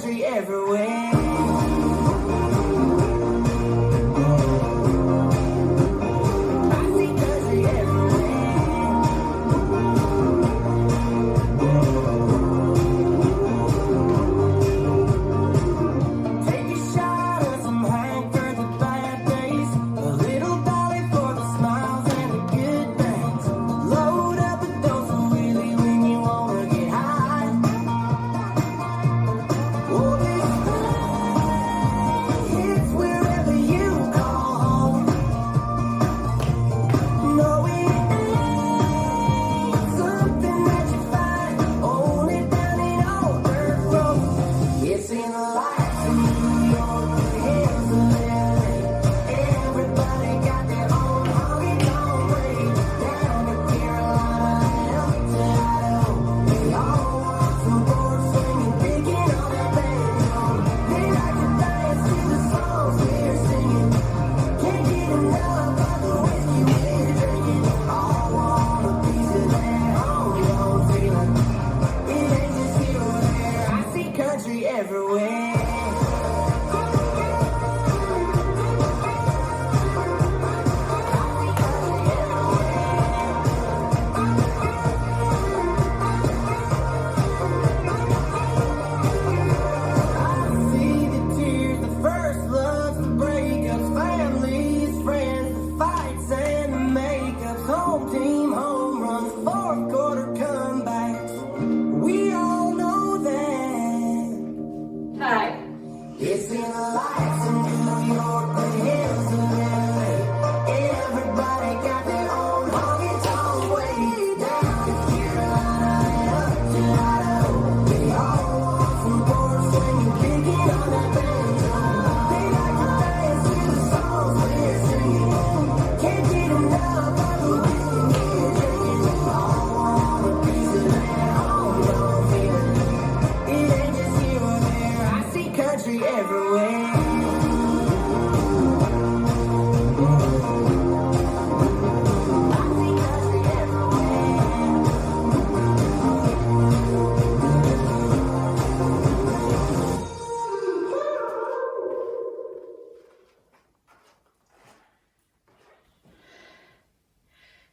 country everywhere.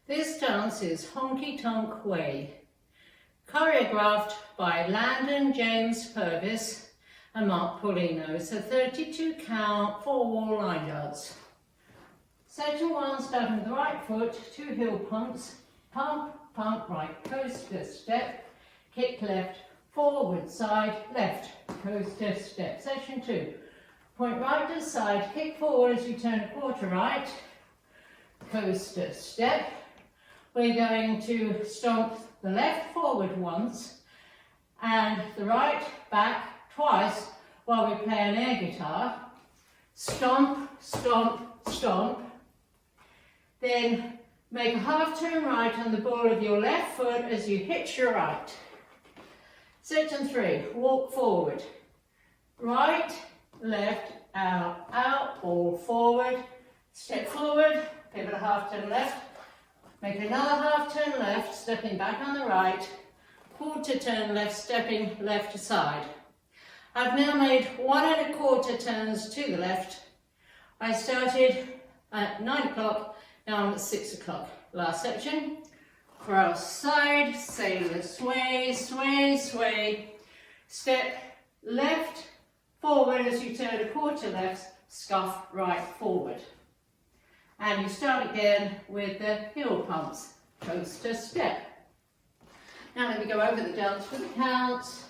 This dance is Honky Tonk Way, choreographed by Landon James Purvis and Mark Paulino. It's a 32 count, 4-wall line dance. Section 1, starting with the right foot, 2 heel pumps, pump, pump, right, coaster, step, kick left, forward, side, left, coaster, step. Section 2, point right to side, kick forward as you turn a quarter right, coaster, step. We're going to stomp the left forward once and the right back twice while we play an air guitar. Stomp, stomp, stomp. Then make a half turn right on the ball of your left foot as you hitch your right. Section 3, walk forward. Right, left, out, out, ball forward. Step forward, pivot a half turn left. Make another half turn left, stepping back on the right, quarter turn left, stepping left to side. I've now made 1 1/4 turns to the left. I started at 9 o'clock, now I'm at 6 o'clock. Last section, cross side, sailor sway, sway, sway. Step left, forward as you turn a quarter left, scuff right forward. And you start again with the heel pumps, coaster step. Now let me go over the dance for the counts.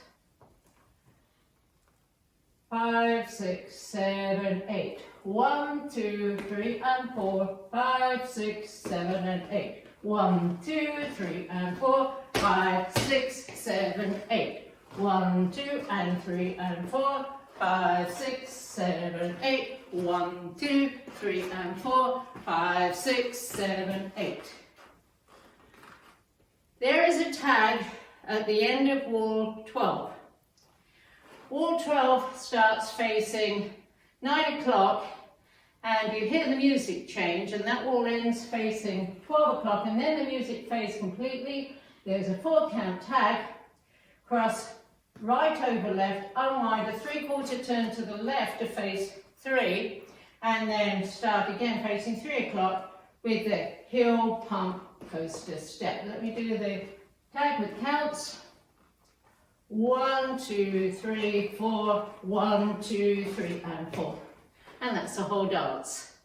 5, 6, 7, 8. 1, 2, 3 and 4. 5, 6, 7 and 8. 1, 2, 3 and 4. 5, 6, 7, 8. 1, 2 and 3 and 4. 5, 6, 7, 8. 1, 2, 3 and 4. 5, 6, 7, 8. There is a tag at the end of wall 12. Wall 12 starts facing 9 o'clock and you hear the music change, and that wall ends facing 12 o'clock, and then the music fades completely. There's a 4 count tag, cross right over left, unwind a 3/4 turn to the left to face 3, and then start again facing 3 o'clock with the heel pump coaster step. Let me do the tag with counts. 1, 2, 3, 4, 1, 2, 3, and 4. And that's the whole dance.